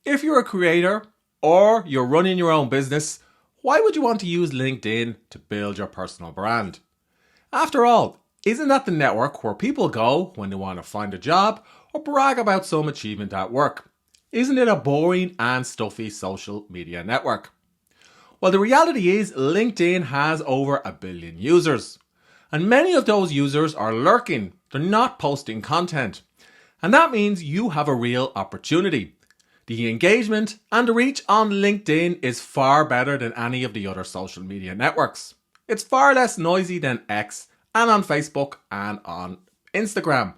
If you're a creator or you're running your own business, why would you want to use LinkedIn to build your personal brand? After all, isn't that the network where people go when they want to find a job or brag about some achievement at work? Isn't it a boring and stuffy social media network? Well, the reality is LinkedIn has over 1 billion users. And many of those users are lurking. They're not posting content. And that means you have a real opportunity. The engagement and the reach on LinkedIn is far better than any of the other social media networks. It's far less noisy than X and on Facebook and on Instagram.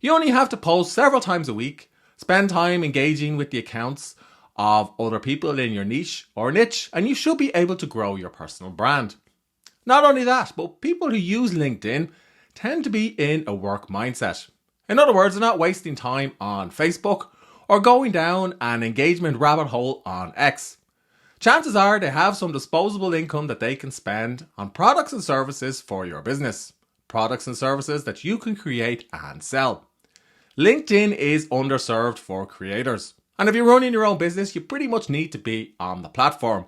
You only have to post several times a week, spend time engaging with the accounts of other people in your niche, and you should be able to grow your personal brand. Not only that, but people who use LinkedIn tend to be in a work mindset. In other words, they're not wasting time on Facebook or going down an engagement rabbit hole on X. Chances are they have some disposable income that they can spend on products and services for your business. Products and services that you can create and sell. LinkedIn is underserved for creators. And if you're running your own business, you pretty much need to be on the platform.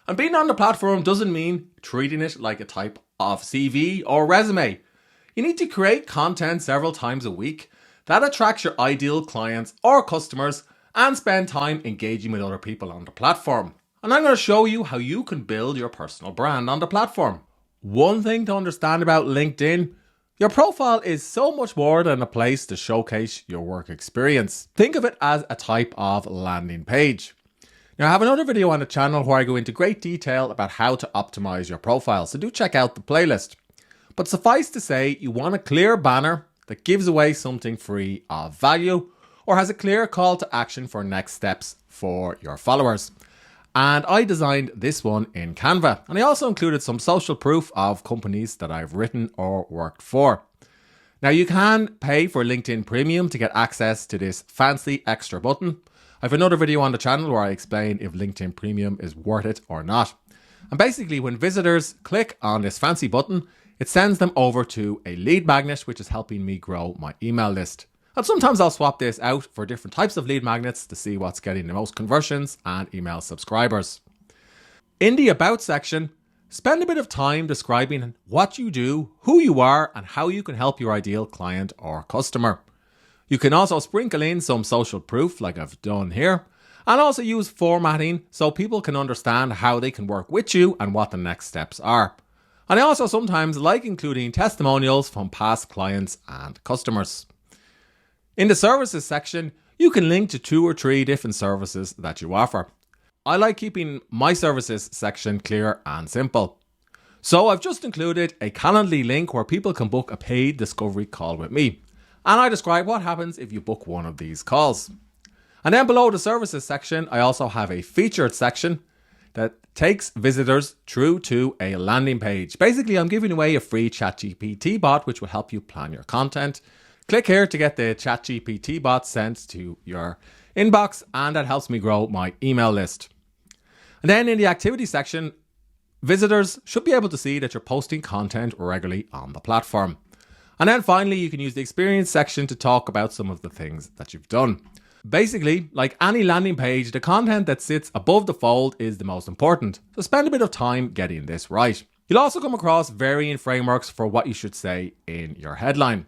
And being on the platform doesn't mean treating it like a type of CV or resume. You need to create content several times a week that attracts your ideal clients or customers and spend time engaging with other people on the platform. And I'm going to show you how you can build your personal brand on the platform. One thing to understand about LinkedIn, your profile is so much more than a place to showcase your work experience. Think of it as a type of landing page. Now, I have another video on the channel where I go into great detail about how to optimize your profile, so do check out the playlist. But suffice to say, you want a clear banner that gives away something free of value or has a clear call to action for next steps for your followers. And I designed this one in Canva, and I also included some social proof of companies that I've written or worked for. Now, you can pay for LinkedIn Premium to get access to this fancy extra button. I have another video on the channel where I explain if LinkedIn Premium is worth it or not. And basically, when visitors click on this fancy button, it sends them over to a lead magnet, which is helping me grow my email list. And sometimes I'll swap this out for different types of lead magnets to see what's getting the most conversions and email subscribers. In the About section, spend a bit of time describing what you do, who you are, and how you can help your ideal client or customer. You can also sprinkle in some social proof like I've done here, and also use formatting so people can understand how they can work with you and what the next steps are. And I also sometimes like including testimonials from past clients and customers. In the services section, you can link to 2 or 3 different services that you offer. I like keeping my services section clear and simple. So I've just included a Calendly link where people can book a paid discovery call with me. And I describe what happens if you book one of these calls. And then below the services section, I also have a featured section that takes visitors through to a landing page. Basically, I'm giving away a free ChatGPT bot, which will help you plan your content. Click here to get the ChatGPT bot sent to your inbox, and that helps me grow my email list. And then in the activity section, visitors should be able to see that you're posting content regularly on the platform. And then finally, you can use the experience section to talk about some of the things that you've done. Basically, like any landing page, the content that sits above the fold is the most important. So spend a bit of time getting this right. You'll also come across varying frameworks for what you should say in your headline.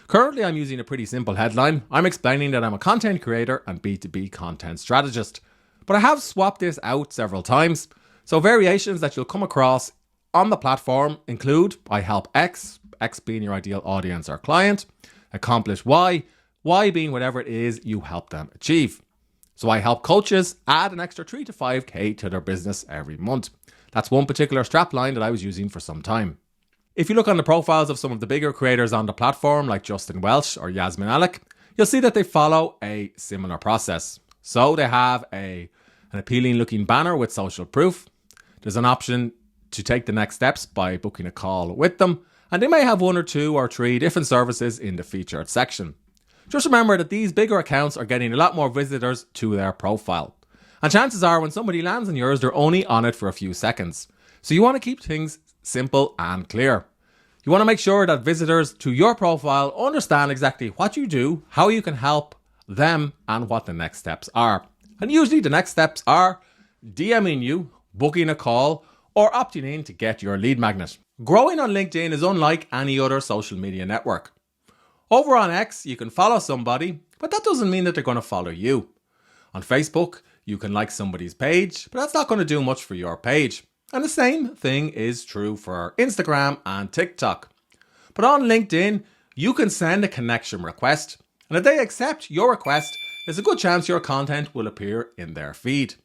Currently, I'm using a pretty simple headline. I'm explaining that I'm a content creator and B2B content strategist. But I have swapped this out several times. So variations that you'll come across on the platform include I help X being your ideal audience or client, accomplish Y being whatever it is you help them achieve. So I help coaches add an extra 3 to 5K to their business every month. That's one particular strapline that I was using for some time. If you look on the profiles of some of the bigger creators on the platform like Justin Welsh or Yasmin Alec, you'll see that they follow a similar process. So they have an appealing looking banner with social proof. There's an option to take the next steps by booking a call with them. And they may have 1 or 2 or 3 different services in the featured section. Just remember that these bigger accounts are getting a lot more visitors to their profile. And chances are when somebody lands on yours, they're only on it for a few seconds. So you want to keep things simple and clear. You want to make sure that visitors to your profile understand exactly what you do, how you can help them, and what the next steps are. And usually the next steps are DMing you, booking a call, or opting in to get your lead magnet. Growing on LinkedIn is unlike any other social media network. Over on X, you can follow somebody, but that doesn't mean that they're going to follow you. On Facebook, you can like somebody's page, but that's not going to do much for your page. And the same thing is true for Instagram and TikTok. But on LinkedIn, you can send a connection request, and if they accept your request, there's a good chance your content will appear in their feed.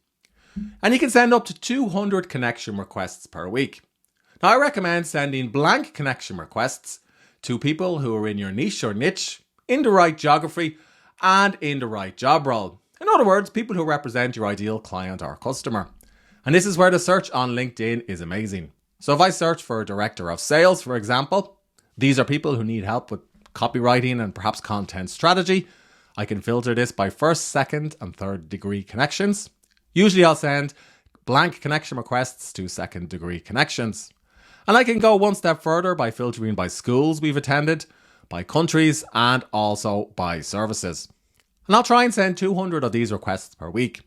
And you can send up to 200 connection requests per week. Now, I recommend sending blank connection requests to people who are in your niche or niche, in the right geography, and in the right job role. In other words, people who represent your ideal client or customer. And this is where the search on LinkedIn is amazing. So if I search for a director of sales, for example, these are people who need help with copywriting and perhaps content strategy. I can filter this by first, second, and third degree connections. Usually I'll send blank connection requests to second degree connections. And I can go one step further by filtering by schools we've attended, by countries, and also by services. And I'll try and send 200 of these requests per week.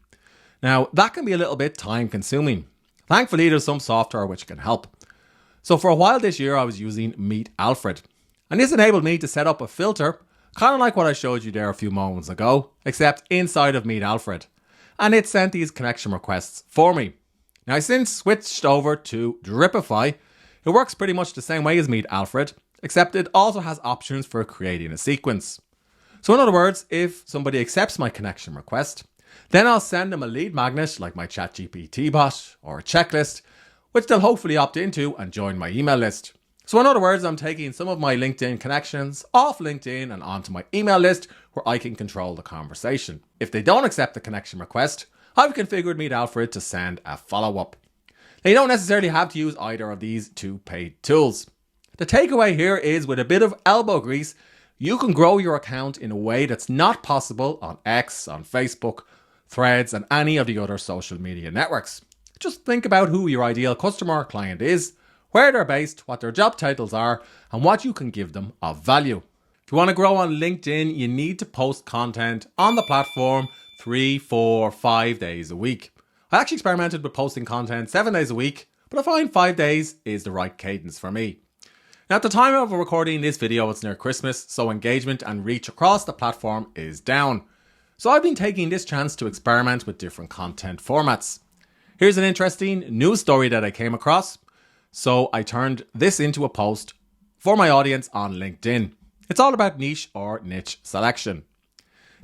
Now, that can be a little bit time consuming. Thankfully, there's some software which can help. So for a while this year, I was using Meet Alfred. And this enabled me to set up a filter, kind of like what I showed you there a few moments ago, except inside of Meet Alfred. And it sent these connection requests for me. Now, I since switched over to Dripify. It works pretty much the same way as Meet Alfred, except it also has options for creating a sequence. So in other words, if somebody accepts my connection request, then I'll send them a lead magnet like my ChatGPT bot or a checklist, which they'll hopefully opt into and join my email list. So in other words, I'm taking some of my LinkedIn connections off LinkedIn and onto my email list where I can control the conversation. If they don't accept the connection request, I've configured Meet Alfred to send a follow-up. Now, you don't necessarily have to use either of these two paid tools. The takeaway here is with a bit of elbow grease, you can grow your account in a way that's not possible on X, on Facebook, Threads, and any of the other social media networks. Just think about who your ideal customer or client is, where they're based, what their job titles are, and what you can give them of value. If you want to grow on LinkedIn, you need to post content on the platform 3, 4, 5 days a week. I actually experimented with posting content 7 days a week, but I find 5 days is the right cadence for me. Now, at the time of recording this video, it's near Christmas, so engagement and reach across the platform is down. So I've been taking this chance to experiment with different content formats. Here's an interesting news story that I came across. So I turned this into a post for my audience on LinkedIn. It's all about niche or niche selection.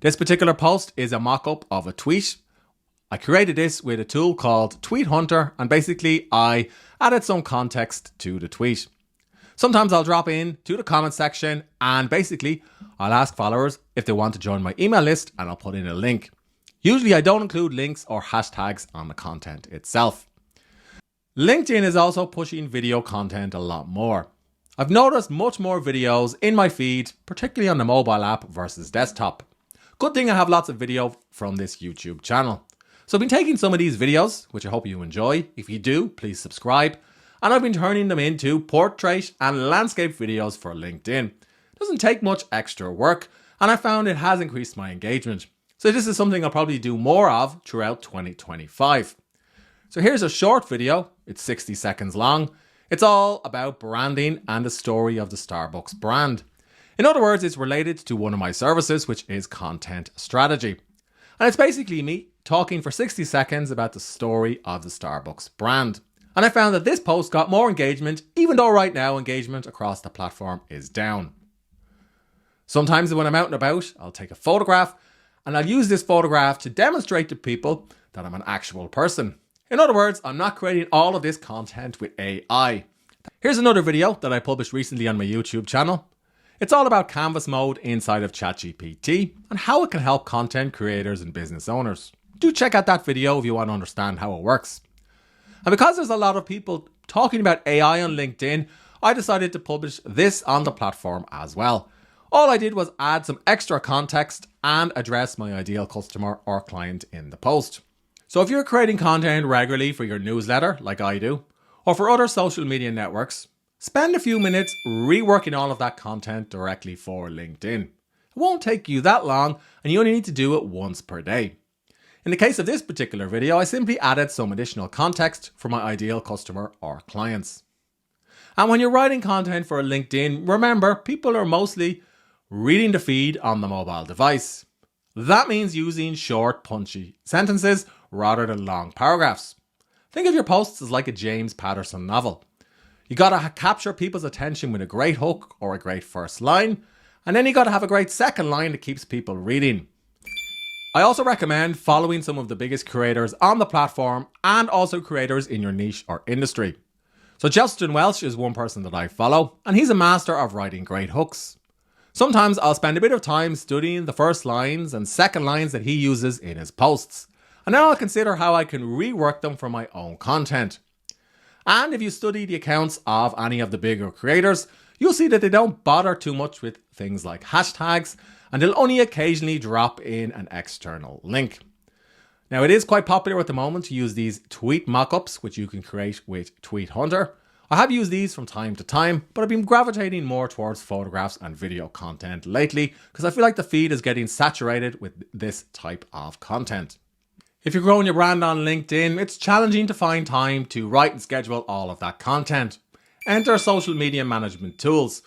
This particular post is a mock-up of a tweet. I created this with a tool called Tweet Hunter, and basically I added some context to the tweet. Sometimes I'll drop in to the comment section and basically I'll ask followers if they want to join my email list and I'll put in a link. Usually I don't include links or hashtags on the content itself. LinkedIn is also pushing video content a lot more. I've noticed much more videos in my feed, particularly on the mobile app versus desktop. Good thing I have lots of video from this YouTube channel. So I've been taking some of these videos, which I hope you enjoy. If you do, please subscribe. And I've been turning them into portrait and landscape videos for LinkedIn. It doesn't take much extra work, and I found it has increased my engagement. So this is something I'll probably do more of throughout 2025. So here's a short video. It's 60 seconds long. It's all about branding and the story of the Starbucks brand. In other words, it's related to one of my services, which is content strategy. And it's basically me talking for 60 seconds about the story of the Starbucks brand. And I found that this post got more engagement, even though right now engagement across the platform is down. Sometimes when I'm out and about, I'll take a photograph and I'll use this photograph to demonstrate to people that I'm an actual person. In other words, I'm not creating all of this content with AI. Here's another video that I published recently on my YouTube channel. It's all about canvas mode inside of ChatGPT and how it can help content creators and business owners. Do check out that video if you want to understand how it works. And because there's a lot of people talking about AI on LinkedIn, I decided to publish this on the platform as well. All I did was add some extra context and address my ideal customer or client in the post. So if you're creating content regularly for your newsletter, like I do, or for other social media networks, spend a few minutes reworking all of that content directly for LinkedIn. It won't take you that long, and you only need to do it once per day. In the case of this particular video, I simply added some additional context for my ideal customer or clients. And when you're writing content for LinkedIn, remember, people are mostly reading the feed on the mobile device. That means using short, punchy sentences rather than long paragraphs. Think of your posts as like a James Patterson novel. You gotta capture people's attention with a great hook or a great first line, and then you gotta have a great second line that keeps people reading. I also recommend following some of the biggest creators on the platform and also creators in your niche or industry. So Justin Welsh is one person that I follow, and he's a master of writing great hooks. Sometimes I'll spend a bit of time studying the first lines and second lines that he uses in his posts, and then I'll consider how I can rework them for my own content. And if you study the accounts of any of the bigger creators, you'll see that they don't bother too much with things like hashtags, and they'll only occasionally drop in an external link. Now, it is quite popular at the moment to use these tweet mockups, which you can create with Tweet Hunter. I have used these from time to time, but I've been gravitating more towards photographs and video content lately because I feel like the feed is getting saturated with this type of content. If you're growing your brand on LinkedIn, it's challenging to find time to write and schedule all of that content. Enter social media management tools.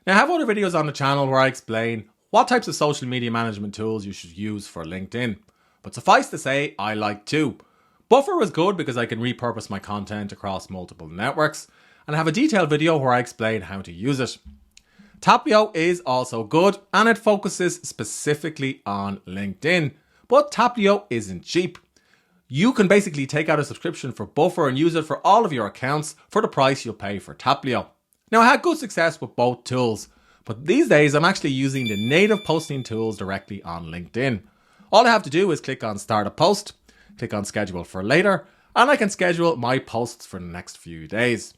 Now, I have other videos on the channel where I explain what types of social media management tools you should use for LinkedIn. But suffice to say, I like two. Buffer is good because I can repurpose my content across multiple networks, and I have a detailed video where I explain how to use it. Taplio is also good, and it focuses specifically on LinkedIn. But Taplio isn't cheap. You can basically take out a subscription for Buffer and use it for all of your accounts for the price you'll pay for Taplio. Now, I had good success with both tools, but these days I'm actually using the native posting tools directly on LinkedIn. All I have to do is click on Start a Post, click on Schedule for Later, and I can schedule my posts for the next few days.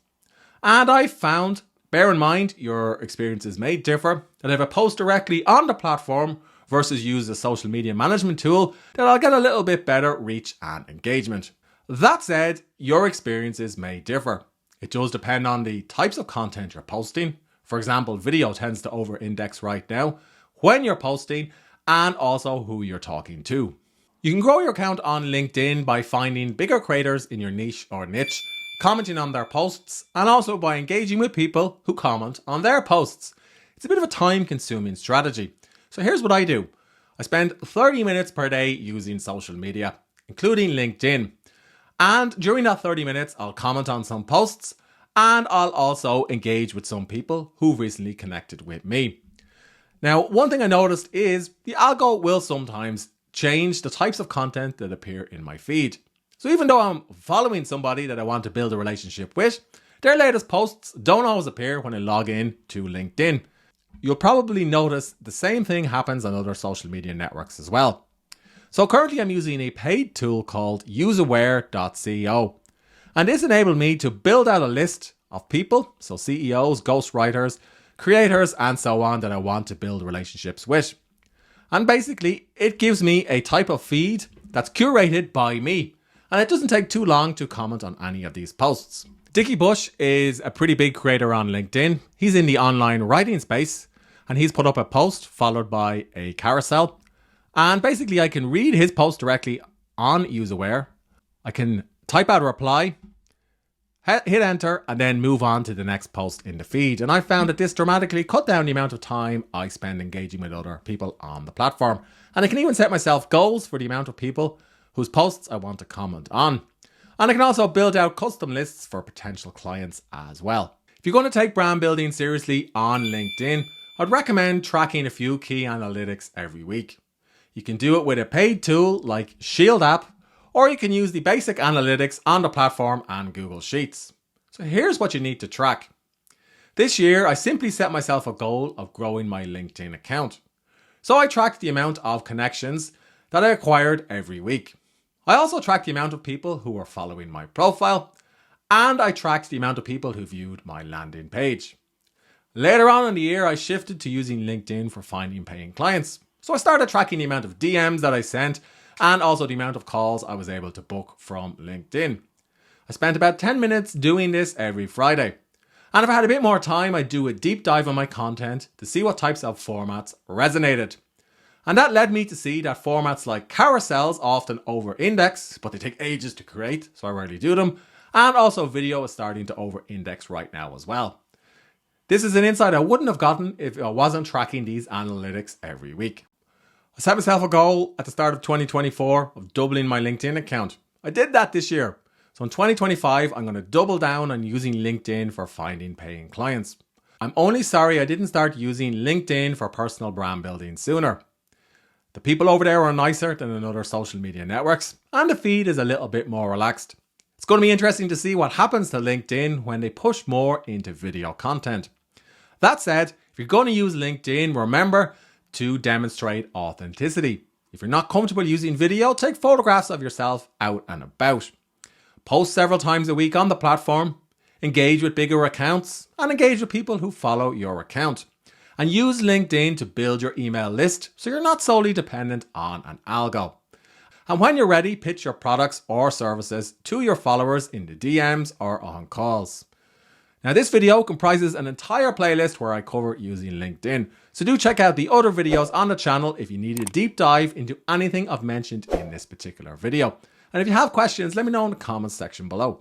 And I found, bear in mind your experiences may differ, that if I post directly on the platform versus use a social media management tool, that I'll get a little bit better reach and engagement. That said, your experiences may differ. It does depend on the types of content you're posting. For example, video tends to over-index right now when you're posting, and also who you're talking to. You can grow your account on LinkedIn by finding bigger creators in your niche or niche, commenting on their posts, and also by engaging with people who comment on their posts. It's a bit of a time-consuming strategy. So here's what I do. I spend 30 minutes per day using social media, including LinkedIn. And during that 30 minutes, I'll comment on some posts, and I'll also engage with some people who've recently connected with me. Now, one thing I noticed is the algo will sometimes change the types of content that appear in my feed. So even though I'm following somebody that I want to build a relationship with, their latest posts don't always appear when I log in to LinkedIn. You'll probably notice the same thing happens on other social media networks as well. So currently I'm using a paid tool called useaware.co. And this enabled me to build out a list of people, so CEOs, ghostwriters, creators, and so on, that I want to build relationships with. And basically, it gives me a type of feed that's curated by me. And it doesn't take too long to comment on any of these posts. Dickie Bush is a pretty big creator on LinkedIn. He's in the online writing space, and he's put up a post followed by a carousel. And basically, I can read his post directly on UseAware. I can type out a reply, hit enter, and then move on to the next post in the feed. And I found that this dramatically cut down the amount of time I spend engaging with other people on the platform. And I can even set myself goals for the amount of people whose posts I want to comment on. And I can also build out custom lists for potential clients as well. If you're going to take brand building seriously on LinkedIn, I'd recommend tracking a few key analytics every week. You can do it with a paid tool like Shield app, or you can use the basic analytics on the platform and Google Sheets. So here's what you need to track. This year, I simply set myself a goal of growing my LinkedIn account. So I tracked the amount of connections that I acquired every week. I also tracked the amount of people who were following my profile, and I tracked the amount of people who viewed my landing page. Later on in the year, I shifted to using LinkedIn for finding paying clients. So I started tracking the amount of DMs that I sent and also the amount of calls I was able to book from LinkedIn. I spent about 10 minutes doing this every Friday. And if I had a bit more time, I'd do a deep dive on my content to see what types of formats resonated. And that led me to see that formats like carousels often over-index, but they take ages to create, so I rarely do them. And also video is starting to over-index right now as well. This is an insight I wouldn't have gotten if I wasn't tracking these analytics every week. I set myself a goal at the start of 2024 of doubling my LinkedIn account. I did that this year. So in 2025, I'm going to double down on using LinkedIn for finding paying clients. I'm only sorry I didn't start using LinkedIn for personal brand building sooner. The people over there are nicer than in other social media networks, and the feed is a little bit more relaxed. It's going to be interesting to see what happens to LinkedIn when they push more into video content. That said, if you're going to use LinkedIn, remember to demonstrate authenticity. If you're not comfortable using video, take photographs of yourself out and about. Post several times a week on the platform, engage with bigger accounts, and engage with people who follow your account. And use LinkedIn to build your email list so you're not solely dependent on an algo. And when you're ready, pitch your products or services to your followers in the DMs or on calls. Now this video comprises an entire playlist where I cover using LinkedIn, so do check out the other videos on the channel if you need a deep dive into anything I've mentioned in this particular video. And if you have questions, let me know in the comments section below.